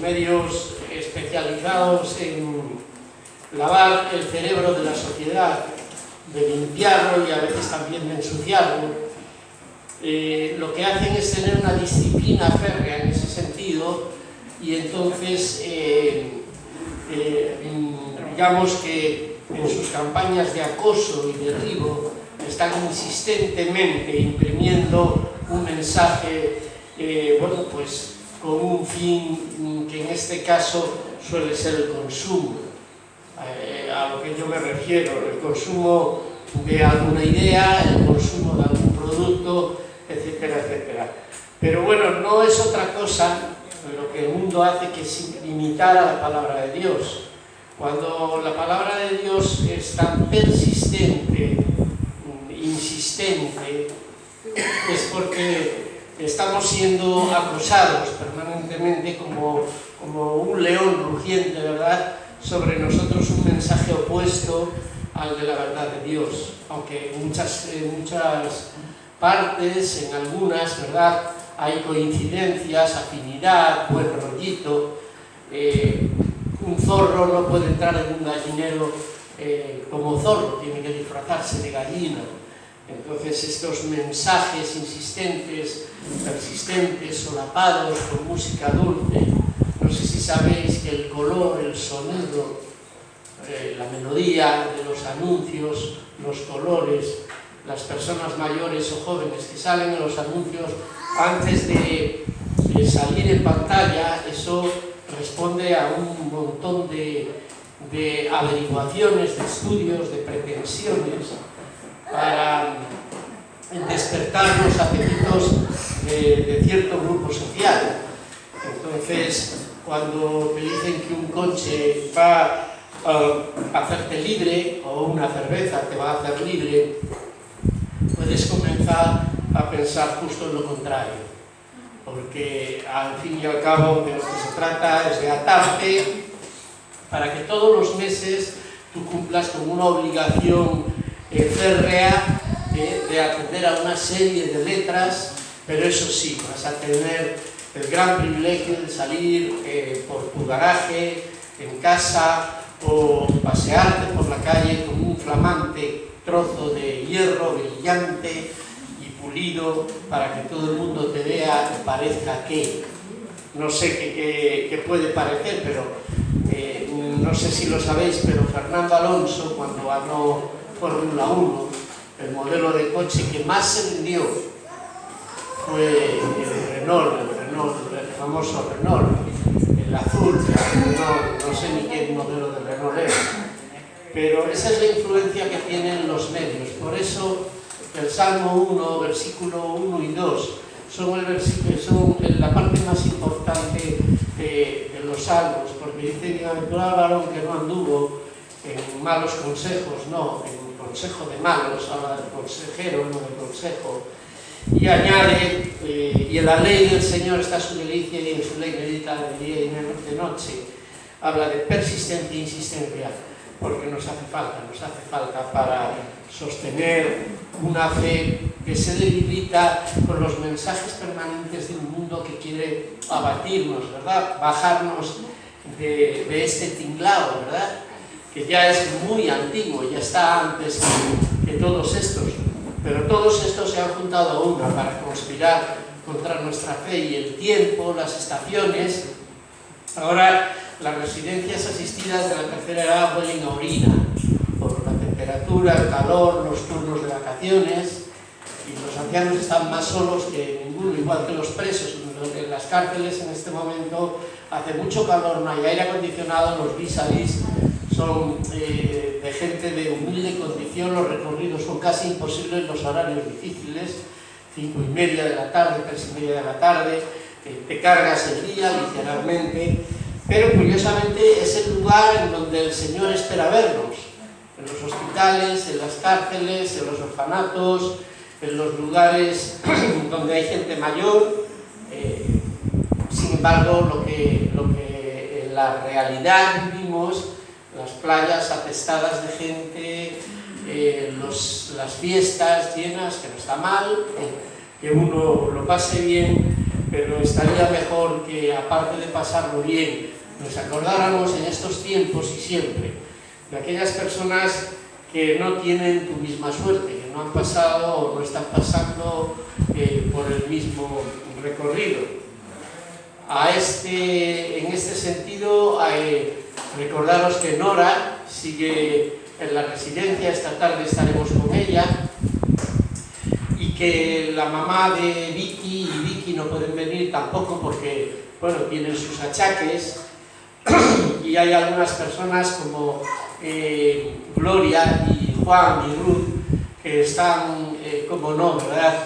medios especializados en lavar el cerebro de la sociedad, de limpiarlo y a veces también de ensuciarlo, lo que hacen es tener una disciplina férrea en ese sentido, y entonces digamos que en sus campañas de acoso y derribo están insistentemente imprimiendo un mensaje, bueno, pues con un fin que en este caso suele ser el consumo. A lo que yo me refiero, el consumo de alguna idea, el consumo de algún producto, etcétera, etcétera. Pero bueno, no es otra cosa lo que el mundo hace que es imitar a la palabra de Dios. Cuando la palabra de Dios es tan persistente, insistente, es porque estamos siendo acosados permanentemente como un león rugiente, ¿verdad?, sobre nosotros un mensaje opuesto al de la verdad de Dios. Aunque en muchas partes, en algunas, ¿verdad?, hay coincidencias, afinidad, buen rollito. Un zorro no puede entrar en un gallinero como zorro, tiene que disfrazarse de gallina. Entonces estos mensajes insistentes, persistentes, solapados, con música dulce. No sé si sabéis que el color, el sonido, la melodía de los anuncios, los colores, las personas mayores o jóvenes que salen en los anuncios, antes de salir en pantalla, eso responde a un montón de averiguaciones, de estudios, de pretensiones, para despertar los apetitos de cierto grupo social. Entonces, cuando te dicen que un coche va a hacerte libre, o una cerveza te va a hacer libre, puedes comenzar a pensar justo en lo contrario, porque al fin y al cabo de lo que se trata es de atarte para que todos los meses tú cumplas con una obligación férrea de atender a una serie de letras, pero eso sí, vas a tener el gran privilegio de salir por tu garaje, en casa, o pasearte por la calle con un flamante trozo de hierro brillante y pulido para que todo el mundo te vea y parezca que, no sé qué puede parecer, pero no sé si lo sabéis, pero Fernando Alonso, cuando ganó Fórmula 1, el modelo de coche que más se vendió fue el Renault, el famoso Renault, el azul, no sé ni qué modelo de Renault es. Pero esa es la influencia que tienen los medios. Por eso el Salmo 1, versículo 1 y 2 son la parte más importante de los salmos, porque dice: bienaventurado varón que no anduvo en malos consejos, no, en consejo de malos, habla del consejero, no del consejo. Y añade, y en la ley del Señor está su delicia, y en su ley medita de día y de noche. Habla de persistencia e insistencia, porque nos hace falta para sostener una fe que se debilita con los mensajes permanentes de un mundo que quiere abatirnos, ¿verdad?, bajarnos de este tinglao, ¿verdad?, que ya es muy antiguo, ya está antes que todos estos, pero todos estos se han juntado a una para conspirar contra nuestra fe, y el tiempo, las estaciones. Ahora las residencias asistidas de la tercera edad huelen a orina, por la temperatura, el calor, los turnos de vacaciones, y los ancianos están más solos que ninguno, igual que los presos. En las cárceles en este momento hace mucho calor, no hay aire acondicionado, los vis-a-vis son de gente de humilde condición, los recorridos son casi imposibles, los horarios difíciles, 5:30 de la tarde, 3:30 de la tarde, te cargas el día literalmente, pero curiosamente es el lugar en donde el Señor espera vernos, en los hospitales, en las cárceles, en los orfanatos, en los lugares donde hay gente mayor. Sin embargo, lo que en la realidad vivimos, las playas atestadas de gente, las fiestas llenas, que no está mal, que uno lo pase bien, pero estaría mejor que, aparte de pasarlo bien, nos acordáramos en estos tiempos y siempre de aquellas personas que no tienen tu misma suerte, que no han pasado o no están pasando por el mismo recorrido. En este sentido, recordaros que Nora sigue en la residencia, esta tarde estaremos con ella, y que la mamá de Vicky y Vicky no pueden venir tampoco porque, bueno, tienen sus achaques, y hay algunas personas como Gloria y Juan y Ruth que están, como no, ¿verdad?,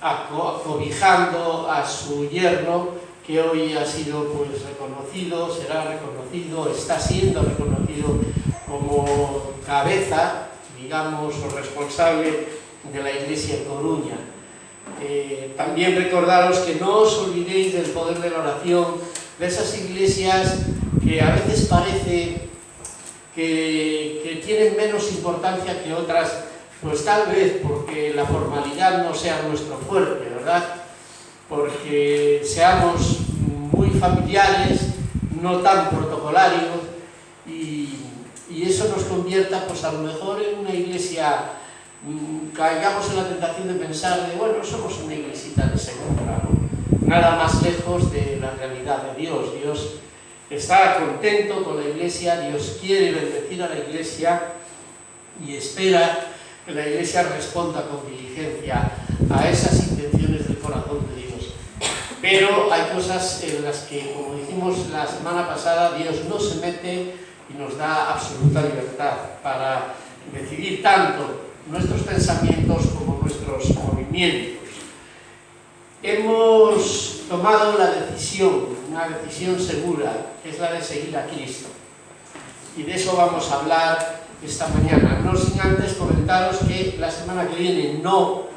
acobijando a su yerno, que hoy ha sido pues reconocido, será reconocido, está siendo reconocido como cabeza, digamos, o responsable de la Iglesia en Coruña. También recordaros que no os olvidéis del poder de la oración, de esas iglesias que a veces parece que tienen menos importancia que otras, pues tal vez porque la formalidad no sea nuestro fuerte, ¿verdad? Porque seamos muy familiares, no tan protocolarios, y eso nos convierta, pues a lo mejor en una iglesia, caigamos en la tentación de pensar de, bueno, somos una iglesita de segunda, ¿no? Nada más lejos de la realidad de Dios. Dios está contento con la iglesia, Dios quiere bendecir a la iglesia y espera que la iglesia responda con diligencia a esas intenciones del corazón de Dios. Pero hay cosas en las que, como dijimos la semana pasada, Dios no se mete y nos da absoluta libertad para decidir tanto nuestros pensamientos como nuestros movimientos. Hemos tomado la decisión, una decisión segura, que es la de seguir a Cristo. Y de eso vamos a hablar esta mañana. No sin antes comentaros que la semana que viene no,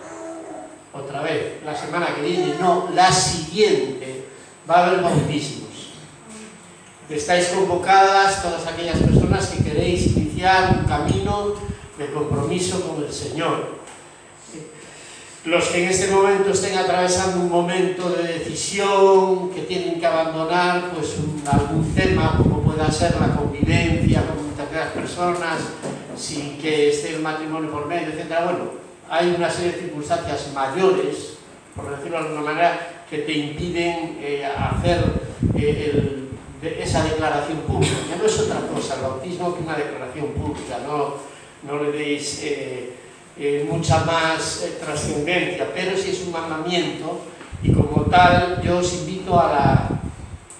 otra vez, la semana que viene no, la siguiente, va a haber bautismos. Estáis convocadas todas aquellas personas que queréis iniciar un camino de compromiso con el Señor. Los que en este momento estén atravesando un momento de decisión, que tienen que abandonar pues algún tema, como pueda ser la convivencia con terceras personas, sin que esté el matrimonio por medio, etc. Bueno, hay una serie de circunstancias mayores, por decirlo de alguna manera, que te impiden hacer esa declaración pública. Ya no es otra cosa el bautismo que una declaración pública, no le deis mucha más trascendencia, pero sí es un mandamiento, y como tal yo os invito a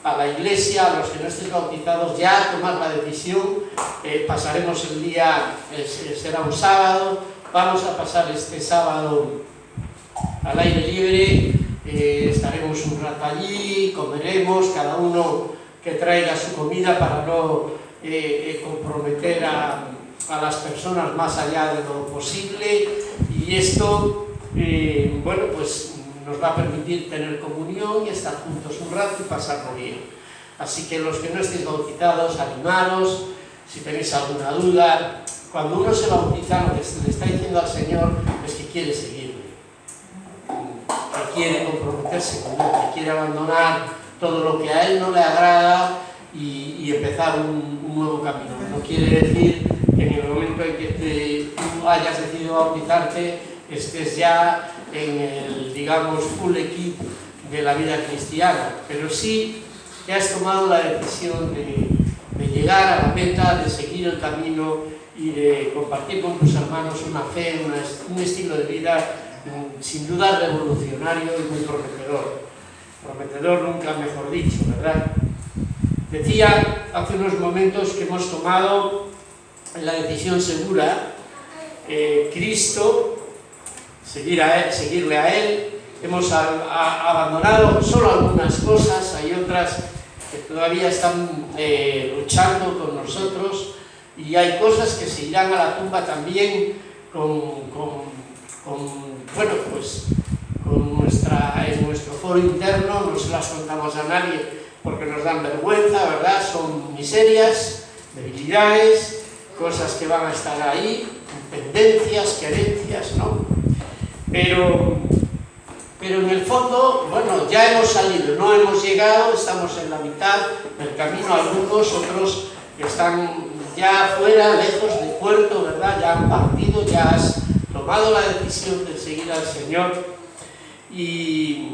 la iglesia, a los que no estéis bautizados, ya a tomar la decisión. Pasaremos el día, será un sábado, vamos a pasar este sábado al aire libre, estaremos un rato allí, comeremos, cada uno que traiga su comida para no comprometer a las personas más allá de lo posible, y esto bueno, pues nos va a permitir tener comunión y estar juntos un rato y pasarlo bien. Así que los que no estéis bautizados, animaros. Si tenéis alguna duda, cuando uno se bautiza, lo que le está diciendo al Señor es que quiere seguirle, que quiere comprometerse con Él, que quiere abandonar todo lo que a Él no le agrada y empezar un nuevo camino. No quiere decir que en el momento en que tú hayas decidido bautizarte estés ya en el, digamos, full equip de la vida cristiana, pero sí que has tomado la decisión de llegar a la meta, de seguir el camino y de compartir con tus hermanos una fe, un estilo de vida sin duda revolucionario y muy prometedor. Prometedor nunca mejor dicho, ¿verdad? Decía hace unos momentos que hemos tomado la decisión segura, Cristo, seguirle a Él. Hemos abandonado solo algunas cosas, hay otras que todavía están luchando con nosotros, y hay cosas que se irán a la tumba también en nuestro foro interno. No se las contamos a nadie porque nos dan vergüenza, ¿verdad? Son miserias, debilidades, cosas que van a estar ahí, tendencias, querencias, ¿no? Pero pero en el fondo, bueno, ya hemos salido, no hemos llegado, estamos en la mitad del camino, algunos, otros están ya fuera, lejos de puerto, ¿verdad? Ya han partido, ya has tomado la decisión de seguir al Señor, y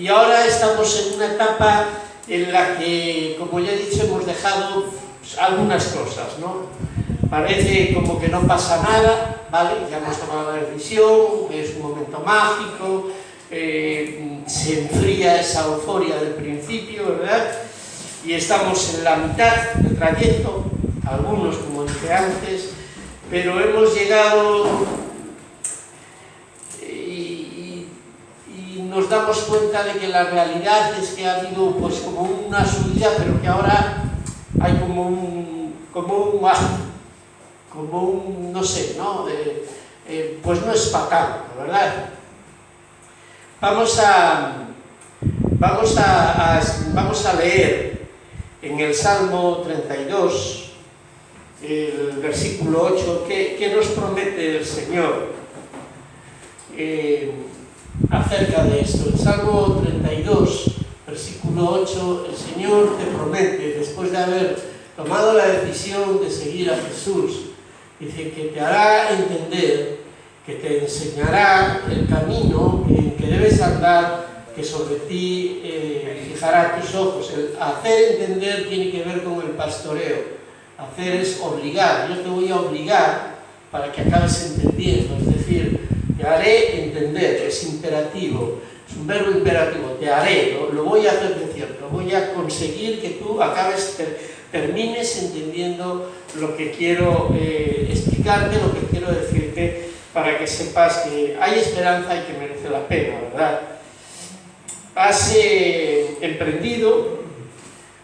ahora estamos en una etapa en la que, como ya he dicho, hemos dejado algunas cosas, ¿no? Parece como que no pasa nada, ¿vale? Ya hemos tomado la decisión, es un momento mágico, se enfría esa euforia del principio, ¿verdad? Y estamos en la mitad del trayecto, algunos, como dije antes, pero hemos llegado y nos damos cuenta de que la realidad es que ha habido pues como una subida, pero que ahora hay como un no sé, ¿no? Pues no es fatal, la verdad. Vamos a leer en el Salmo 32, el versículo 8, ¿qué nos promete el Señor acerca de esto? El Salmo 32, versículo 8, el Señor te promete, después de haber tomado la decisión de seguir a Jesús, dice que te hará entender, que te enseñará el camino en que debes andar, que sobre ti fijará tus ojos. El hacer entender tiene que ver con el pastoreo. Hacer es obligar. Yo te voy a obligar para que acabes entendiendo. Es decir, te haré entender. Es imperativo. Es un verbo imperativo. Te haré. Lo voy a hacer de cierto. Voy a conseguir que tú termines entendiendo lo que quiero explicarte, lo que quiero decirte, para que sepas que hay esperanza y que merece la pena, ¿verdad? Has emprendido,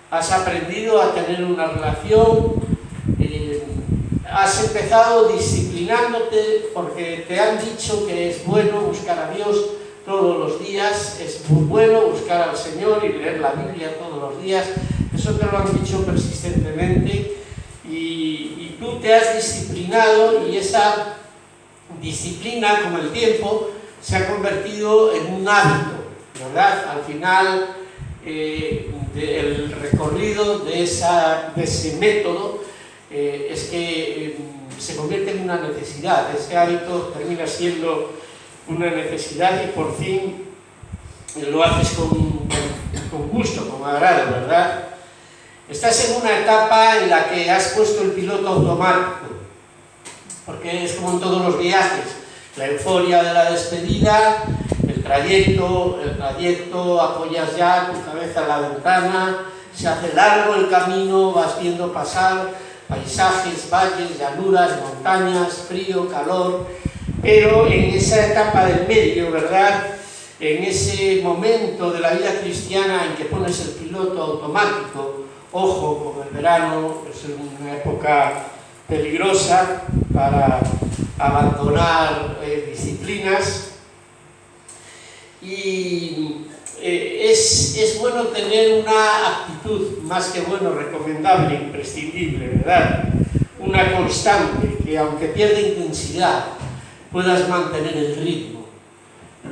has aprendido a tener una relación, has empezado disciplinándote porque te han dicho que es bueno buscar a Dios todos los días, es muy bueno buscar al Señor y leer la Biblia todos los días. Eso te lo han dicho persistentemente y tú te has disciplinado, y esa disciplina con el tiempo se ha convertido en un hábito, ¿verdad? Al final del recorrido de ese método es que se convierte en una necesidad. Ese hábito termina siendo una necesidad y por fin lo haces con gusto, con agrado, ¿verdad? Estás en una etapa en la que has puesto el piloto automático, porque es como en todos los viajes, la euforia de la despedida, el trayecto, apoyas ya tu cabeza en la ventana, se hace largo el camino, vas viendo pasar paisajes, valles, llanuras, montañas, frío, calor, pero en esa etapa del medio, ¿verdad? En ese momento de la vida cristiana en que pones el piloto automático, ojo, con el verano, es una época peligrosa para abandonar disciplinas, y es bueno tener una actitud, más que bueno, recomendable, imprescindible, ¿verdad? Una constante, que aunque pierda intensidad, puedas mantener el ritmo.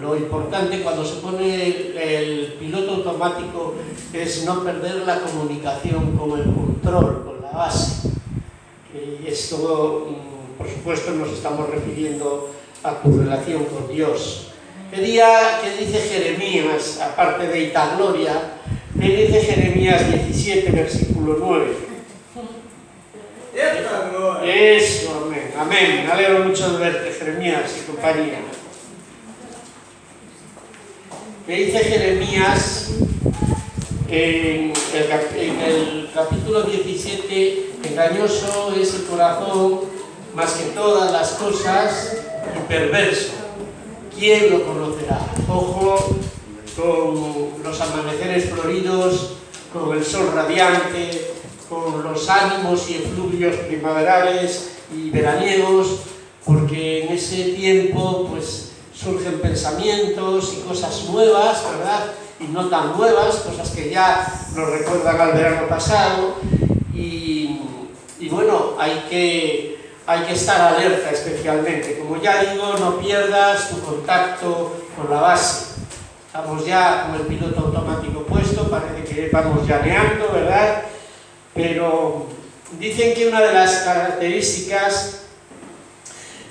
Lo importante cuando se pone el piloto automático es no perder la comunicación con el control, con la base. Y esto, por supuesto, nos estamos refiriendo a tu relación con Dios. ¿Qué dice Jeremías, aparte de Ita Gloria? ¿Qué dice Jeremías 17, versículo 9? Eso, amén, amén. Me alegro mucho de verte, Jeremías y compañía. ¿Qué dice Jeremías en el capítulo 17? Engañoso es el corazón más que todas las cosas y perverso. ¿Quién lo conocerá? Ojo con los amaneceres floridos, con el sol radiante, con los ánimos y efluvios primaverales y veraniegos, porque en ese tiempo pues surgen pensamientos y cosas nuevas, ¿verdad? Y no tan nuevas, cosas que ya nos recuerdan al verano pasado, y bueno, hay que estar alerta especialmente. Como ya digo, no pierdas tu contacto con la base. Estamos ya con el piloto automático puesto, parece que vamos llaneando, ¿verdad? Pero dicen que una de las características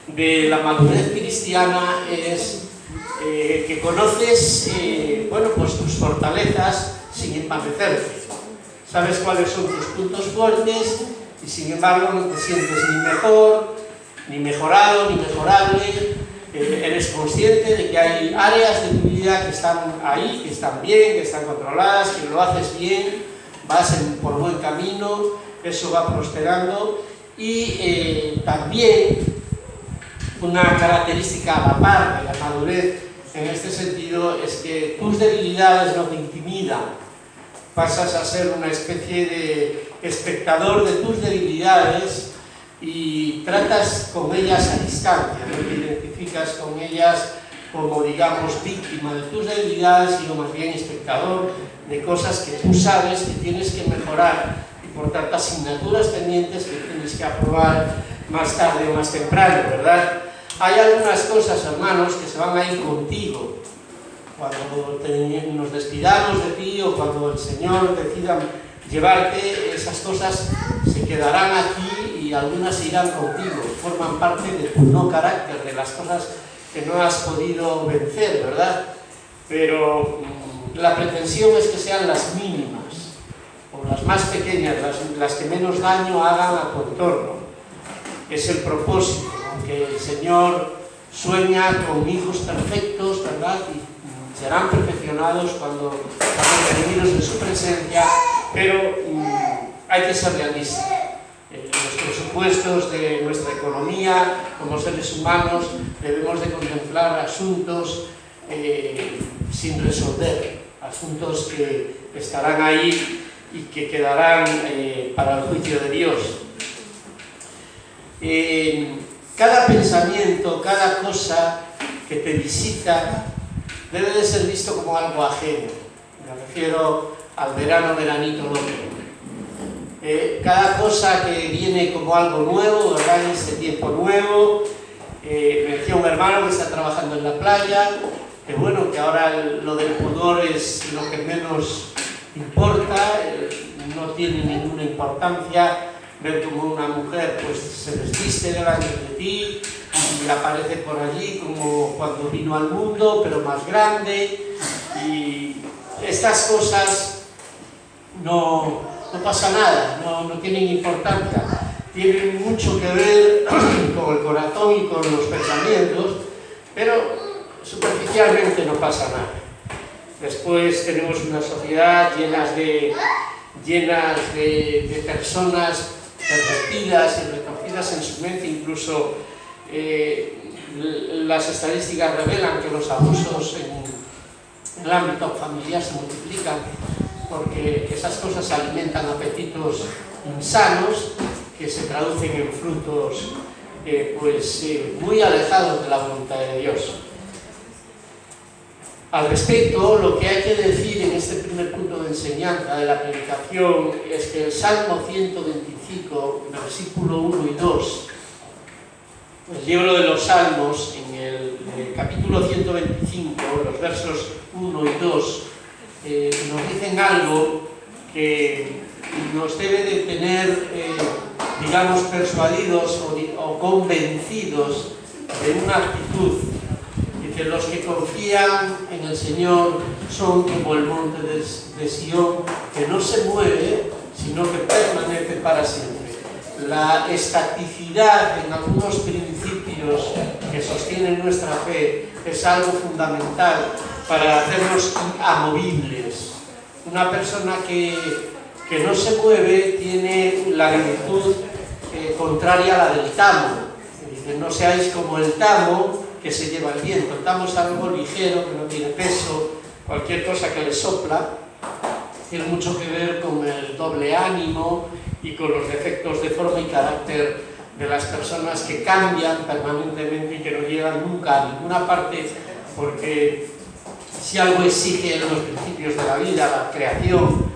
de la madurez cristiana es que conoces bueno, pues tus fortalezas sin empadecerse. Sabes cuáles son tus puntos fuertes y sin embargo no te sientes ni mejor, ni mejorado, ni mejorable. Eres consciente de que hay áreas de tu vida que están ahí, que están bien, que están controladas, que lo haces bien, vas por buen camino, eso va prosperando. Y también una característica a la par de la madurez en este sentido es que tus debilidades no te intimidan. Pasas a ser una especie de espectador de tus debilidades y tratas con ellas a distancia, no te identificas con ellas como, digamos, víctima de tus debilidades, sino más bien espectador de cosas que tú sabes que tienes que mejorar y por tanto asignaturas pendientes que tienes que aprobar más tarde o más temprano, ¿verdad? Hay algunas cosas, hermanos, que se van a ir contigo. Cuando nos despidamos de ti o cuando el Señor decida llevarte, esas cosas se quedarán aquí y algunas se irán contigo, forman parte de tu no carácter, de las cosas que no has podido vencer, ¿verdad? Pero la pretensión es que sean las mínimas o las más pequeñas, las que menos daño hagan a tu entorno. Es el propósito, aunque el Señor sueña con hijos perfectos, ¿verdad? Y serán perfeccionados cuando están redimidos en su presencia, pero hay que ser realistas. Los presupuestos de nuestra economía, como seres humanos, debemos de contemplar asuntos sin resolver, asuntos que estarán ahí y que quedarán para el juicio de Dios. Cada pensamiento, cada cosa que te visita debe de ser visto como algo ajeno. Me refiero al veranito loco. Cada cosa que viene como algo nuevo, ¿verdad? En este tiempo nuevo. Me decía un hermano que está trabajando en la playa, que bueno, que ahora lo del pudor es lo que menos importa, no tiene ninguna importancia ver como una mujer pues se desviste delante de ti y aparece por allí como cuando vino al mundo, pero más grande, y estas cosas no pasa nada, no tienen importancia, tienen mucho que ver con el corazón y con los pensamientos, pero superficialmente no pasa nada. Después tenemos una sociedad llena de personas pervertidas y retorcidas en su mente, incluso las estadísticas revelan que los abusos en el ámbito familiar se multiplican porque esas cosas alimentan apetitos insanos que se traducen en frutos muy alejados de la voluntad de Dios. Al respecto, lo que hay que decir en este primer punto de enseñanza de la predicación es que el Salmo 125, versículo 1 y 2, el libro de los Salmos, en el capítulo 125, los versos 1 y 2, nos dicen algo que nos debe de tener, digamos, persuadidos o convencidos de una actitud. Dice, los que confían en el Señor son como el monte de Sión, que no se mueve, sino que permanece para siempre. La estaticidad en algunos principios que sostienen nuestra fe es algo fundamental para hacernos amovibles. Una persona que no se mueve tiene la virtud contraria a la del tamo. Dice, no seáis como el tamo que se lleva el viento. El tamo es algo ligero, que no tiene peso, cualquier cosa que le sopla. Tiene mucho que ver con el doble ánimo y con los defectos de forma y carácter de las personas que cambian permanentemente y que no llegan nunca a ninguna parte, porque si algo exige en los principios de la vida, la creación,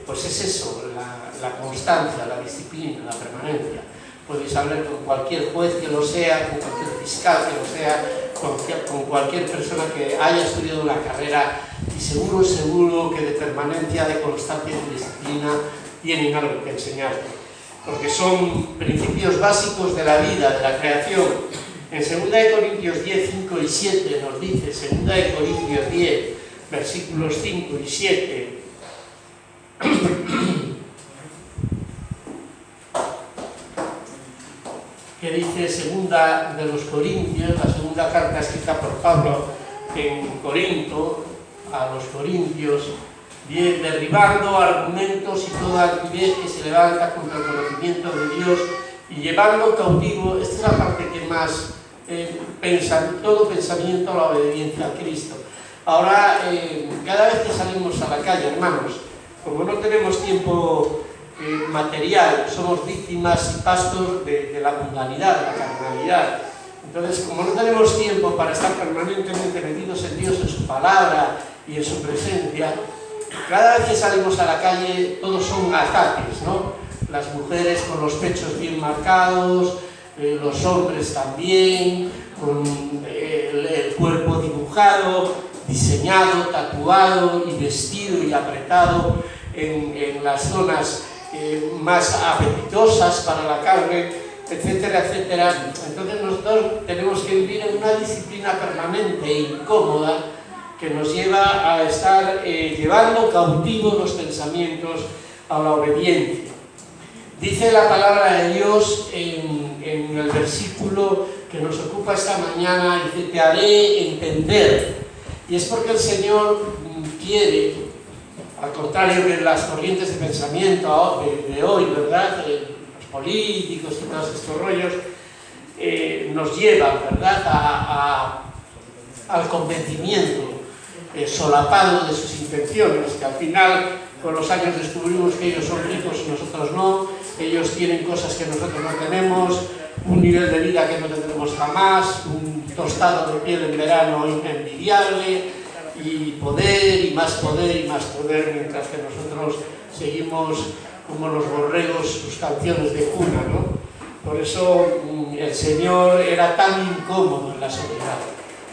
pues es eso, la constancia, la disciplina, la permanencia. Podéis hablar con cualquier juez que lo sea, con cualquier fiscal que lo sea, con cualquier persona que haya estudiado una carrera, y seguro que de permanencia, de constancia y de disciplina tienen algo que enseñarte, porque son principios básicos de la vida, de la creación. En 2 Corintios 10, 5 y 7 nos dice, 2 Corintios 10, versículos 5 y 7, que dice segunda de los Corintios, la segunda carta escrita por Pablo en Corinto, a los Corintios, derribando argumentos y toda altivez que se levanta contra el conocimiento de Dios y llevando cautivo, esta es la parte que más todo pensamiento a la obediencia a Cristo. Ahora, cada vez que salimos a la calle, hermanos, como no tenemos tiempo material, somos víctimas y pastos de la mundanidad, de la carnalidad. Entonces, como no tenemos tiempo para estar permanentemente metidos en Dios, en su palabra y en su presencia, cada vez que salimos a la calle, todos son ataques, ¿no? Las mujeres con los pechos bien marcados, los hombres también, con el cuerpo dibujado, diseñado, tatuado y vestido y apretado en las zonas más apetitosas para la carne, etcétera, etcétera. Entonces nosotros tenemos que vivir en una disciplina permanente e incómoda que nos lleva a estar llevando cautivos los pensamientos a la obediencia. Dice la palabra de Dios en el versículo que nos ocupa esta mañana, dice, te haré entender. Y es porque el Señor quiere, al contrario que las corrientes de pensamiento de hoy, ¿verdad? Los políticos y todos estos rollos, nos llevan, ¿verdad?, al convencimiento solapado de sus intenciones, que al final con los años descubrimos que ellos son ricos y nosotros no, ellos tienen cosas que nosotros no tenemos, un nivel de vida que no tendremos jamás, un tostado de piel en verano envidiable, y poder y más poder y más poder, mientras que nosotros seguimos como los borregos sus canciones de cuna, ¿no? Por eso el Señor era tan incómodo en la sociedad.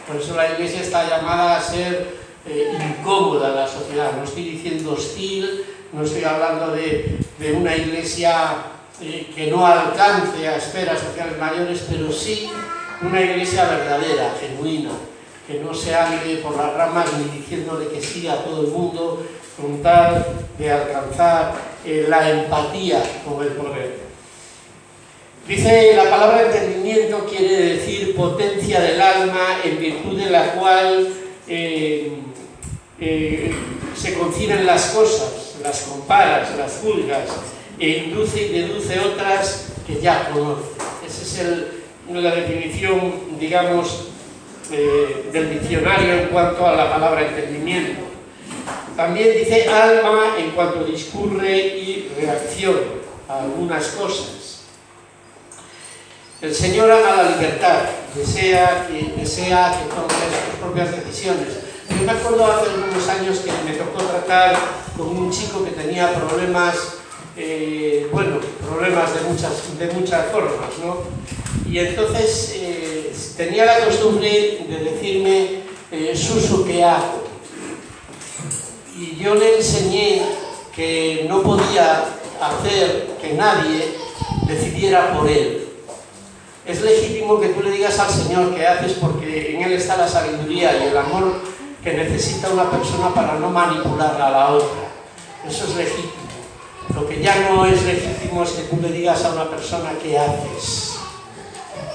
Por eso la Iglesia está llamada a ser incómoda en la sociedad. No estoy diciendo hostil, no estoy hablando de una Iglesia que no alcance a esferas sociales mayores, pero sí una Iglesia verdadera, genuina, que no se ande por las ramas ni diciéndole que sí a todo el mundo, con tal de alcanzar la empatía con el poder. Dice, la palabra entendimiento quiere decir potencia del alma, en virtud de la cual se conciben las cosas, las comparas, las juzgas, e induce y deduce otras que ya conoce. Esa es la definición, digamos, del diccionario en cuanto a la palabra entendimiento. También dice alma en cuanto discurre y reacciona a algunas cosas. El Señor ama la libertad, desea que tomes tus propias decisiones. Yo me acuerdo hace algunos años que me tocó tratar con un chico que tenía problemas, problemas de muchas formas, ¿no? Y entonces tenía la costumbre de decirme, Suso, ¿qué hago? Y yo le enseñé que no podía hacer que nadie decidiera por él. Es legítimo que tú le digas al Señor qué haces, porque en Él está la sabiduría y el amor que necesita una persona para no manipularla a la otra. Eso es legítimo. Lo que ya no es legítimo es que tú le digas a una persona qué haces.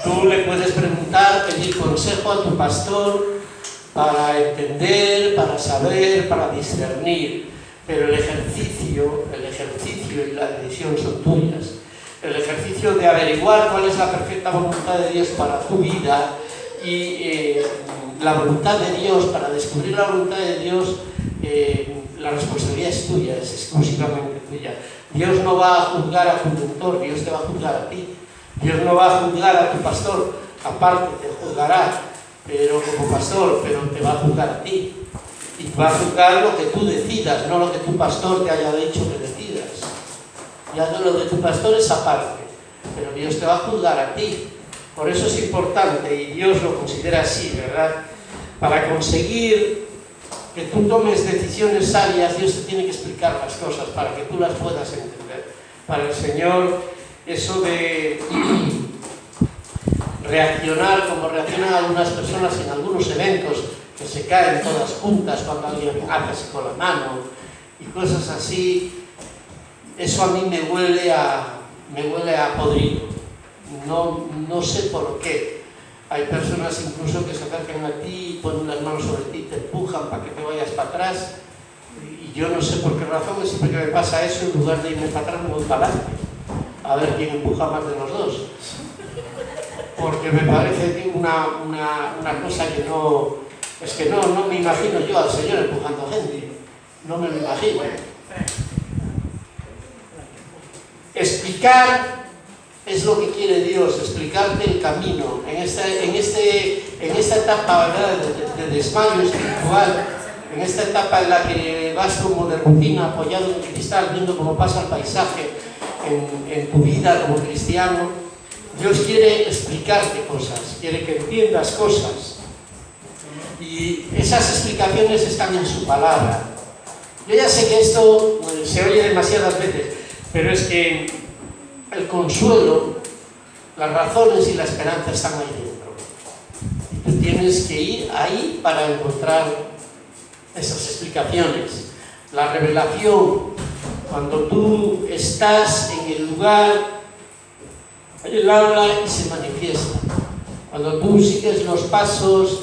Tú le puedes preguntar, pedir consejo a tu pastor para entender, para saber, para discernir, pero el ejercicio y la decisión son tuyas. El ejercicio de averiguar cuál es la perfecta voluntad de Dios para tu vida y la voluntad de Dios, para descubrir la voluntad de Dios, la responsabilidad es tuya, es exclusivamente tuya. Dios no va a juzgar a tu mentor, Dios te va a juzgar a ti. Dios no va a juzgar a tu pastor, aparte te juzgará, pero como pastor, pero te va a juzgar a ti. Y va a juzgar lo que tú decidas, no lo que tu pastor te haya dicho que decidas. Ya lo de tu pastor es aparte, pero Dios te va a juzgar a ti. Por eso es importante, y Dios lo considera así, ¿verdad? Para conseguir que tú tomes decisiones sabias, Dios te tiene que explicar las cosas para que tú las puedas entender. Para el Señor, eso de reaccionar como reaccionan algunas personas en algunos eventos, que se caen todas juntas cuando alguien hace así con la mano y cosas así, eso a mí me huele a podrido. No sé por qué. Hay personas incluso que se acercan a ti, ponen las manos sobre ti, te empujan para que te vayas para atrás, y yo no sé por qué razón, siempre que me pasa eso, en lugar de irme para atrás me voy para adelante a ver quién empuja más de los dos, porque me parece una cosa que no, es que no me imagino yo al Señor empujando gente, no me lo imagino. Explicar es lo que quiere Dios, explicarte el camino en esta etapa, ¿verdad?, de desmayo espiritual, en esta etapa en la que vas como de rutina apoyado en el cristal viendo cómo pasa el paisaje en tu vida como cristiano. Dios quiere explicarte cosas, quiere que entiendas cosas, y esas explicaciones están en su palabra. Yo ya sé que esto se oye demasiadas veces, pero es que el consuelo, las razones y la esperanza están ahí dentro. Y tú tienes que ir ahí para encontrar esas explicaciones. La revelación, cuando tú estás en el lugar, Él habla y se manifiesta. Cuando tú sigues los pasos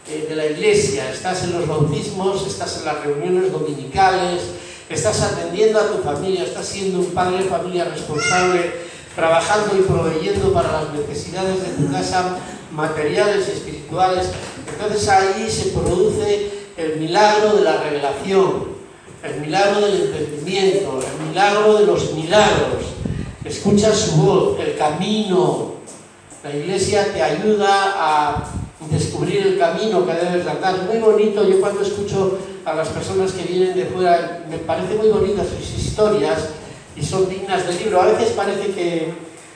de la iglesia, estás en los bautismos, estás en las reuniones dominicales, estás atendiendo a tu familia, estás siendo un padre de familia responsable, trabajando y proveyendo para las necesidades de tu casa, materiales y espirituales. Entonces ahí se produce el milagro de la revelación, el milagro del entendimiento, el milagro de los milagros. Escuchas su voz, el camino. La iglesia te ayuda a descubrir el camino que debes de andar. Muy bonito, yo cuando escucho a las personas que vienen de fuera, me parece muy bonitas sus historias y son dignas del libro. A veces parece que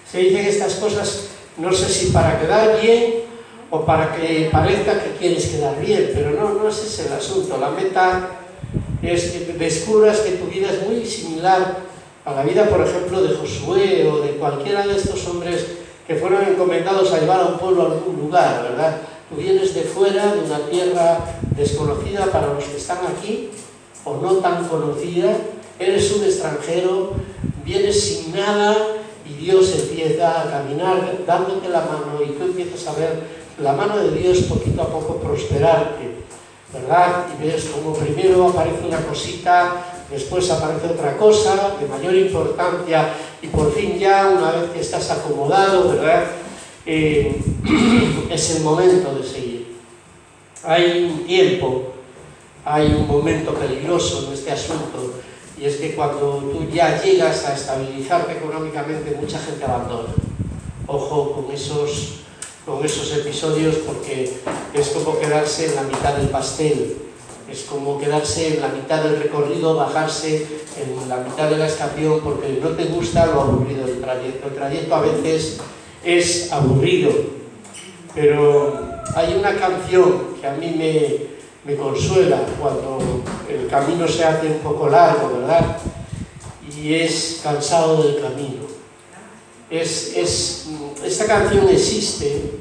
se dicen estas cosas, no sé si para quedar bien o para que parezca que quieres quedar bien, pero no ese es el asunto. La meta es que descubras que tu vida es muy similar a la vida, por ejemplo, de Josué o de cualquiera de estos hombres que fueron encomendados a llevar a un pueblo a algún lugar, ¿verdad? Tú vienes de fuera, de una tierra desconocida para los que están aquí, o no tan conocida, eres un extranjero, vienes sin nada y Dios empieza a caminar dándote la mano y tú empiezas a ver la mano de Dios poquito a poco prosperarte, ¿verdad? Y ves como primero aparece una cosita, después aparece otra cosa de mayor importancia y por fin ya, una vez que estás acomodado, ¿verdad?, es el momento de seguir. Hay un tiempo, hay un momento peligroso en este asunto, y es que cuando tú ya llegas a estabilizarte económicamente, mucha gente abandona. Ojo con esos episodios, porque es como quedarse en la mitad del pastel, es como quedarse en la mitad del recorrido, bajarse en la mitad de la estación porque no te gusta lo aburrido del trayecto. El trayecto a veces es aburrido, pero hay una canción que a mí me consuela cuando el camino se hace un poco largo, ¿verdad? Y es Cansado del Camino. Esta canción existe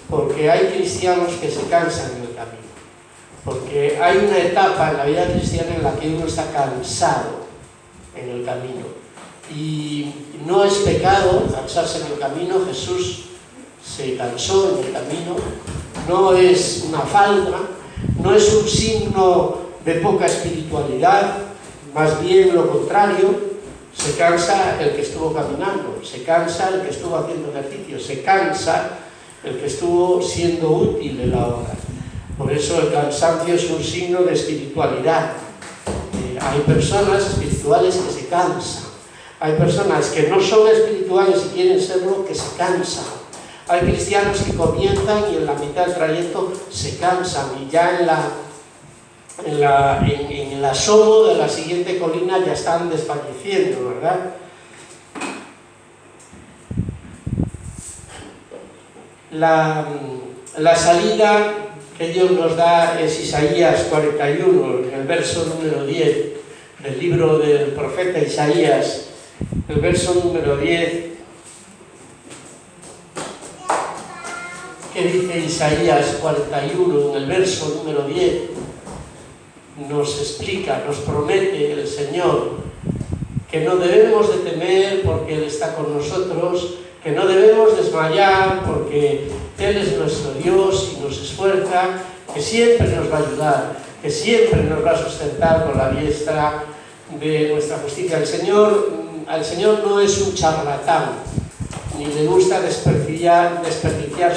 porque hay cristianos que se cansan en el camino, porque hay una etapa en la vida cristiana en la que uno está cansado en el camino. Y no es pecado cansarse en el camino. Jesús se cansó en el camino, no es una falta, no es un signo de poca espiritualidad, más bien lo contrario. Se cansa el que estuvo caminando, se cansa el que estuvo haciendo ejercicio, se cansa el que estuvo siendo útil en la obra. Por eso el cansancio es un signo de espiritualidad. Hay personas espirituales que se cansan, hay personas que no son espirituales y quieren serlo, que se cansan. Hay cristianos que comienzan y en la mitad del trayecto se cansan y ya en el asomo de la siguiente colina ya están desfalleciendo, ¿verdad? La salida que Dios nos da es Isaías 41, en el verso número 10 del libro del profeta Isaías, el verso número 10, que dice Isaías 41, en el verso número 10, nos explica, nos promete el Señor que no debemos de temer porque Él está con nosotros, que no debemos desmayar porque Él es nuestro Dios y nos esfuerza, que siempre nos va a ayudar, que siempre nos va a sustentar con la diestra de nuestra justicia. El Señor no es un charlatán, ni le gusta desperdiciar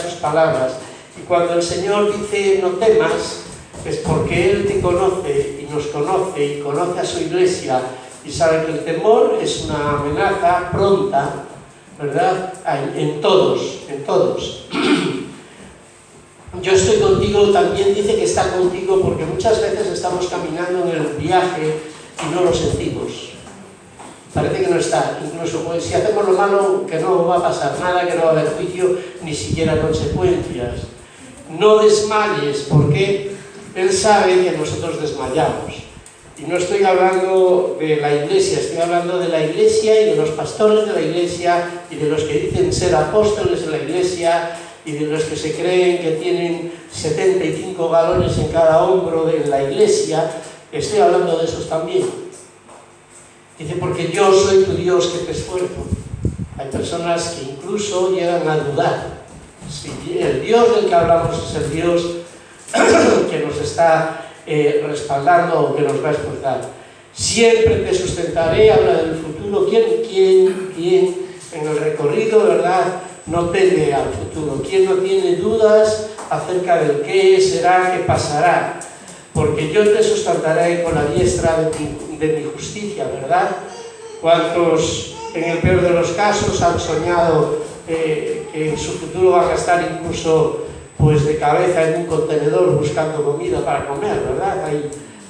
sus palabras. Y cuando el Señor dice no temas, es porque Él te conoce y nos conoce y conoce a su iglesia y sabe que el temor es una amenaza pronta, ¿verdad? En todos. Yo estoy contigo, también dice que está contigo, porque muchas veces estamos caminando en el viaje y no lo sentimos. Parece que no está. Incluso pues, si hacemos lo malo, que no va a pasar nada, que no va a haber juicio, ni siquiera consecuencias. No desmayes, porque Él sabe que nosotros desmayamos. Y no estoy hablando de la iglesia, estoy hablando de la iglesia y de los pastores de la iglesia y de los que dicen ser apóstoles de la iglesia y de los que se creen que tienen 75 galones en cada hombro de la iglesia. Estoy hablando de esos también. Dice, porque yo soy tu Dios que te esfuerzo. Hay personas que incluso llegan a dudar. Si el Dios del que hablamos es el Dios que nos está respaldando o que nos va a esforzar. Siempre te sustentaré, habla del futuro. ¿Quién en el recorrido, verdad, no teme al futuro? ¿Quién no tiene dudas acerca del qué será, qué pasará? Porque yo te sustentaré con la diestra de mi justicia, ¿verdad? ¿Cuántos, en el peor de los casos, han soñado que en su futuro van a estar incluso pues de cabeza en un contenedor buscando comida para comer, ¿verdad?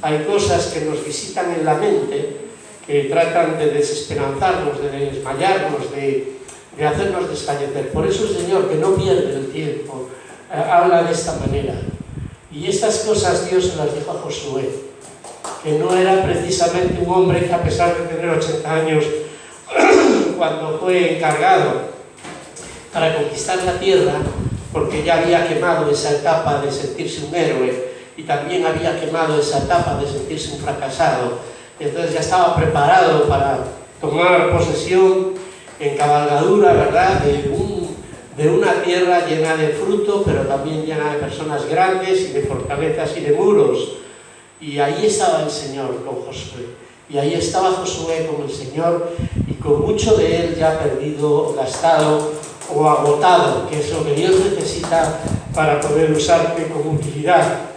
Hay cosas que nos visitan en la mente que tratan de desesperanzarnos, de desmayarnos, de hacernos desfallecer. Por eso el Señor, que no pierde el tiempo, habla de esta manera. Y estas cosas Dios se las dijo a Josué, que no era precisamente un hombre que, a pesar de tener 80 años, cuando fue encargado para conquistar la tierra, porque ya había quemado esa etapa de sentirse un héroe y también había quemado esa etapa de sentirse un fracasado. Entonces ya estaba preparado para tomar posesión en cabalgadura, ¿verdad?, de una tierra llena de fruto, pero también llena de personas grandes y de fortalezas y de muros. Y ahí estaba el Señor con Josué. Y ahí estaba Josué con el Señor y con mucho de él ya perdido, gastado o agotado, que es lo que Dios necesita para poder usarte con utilidad.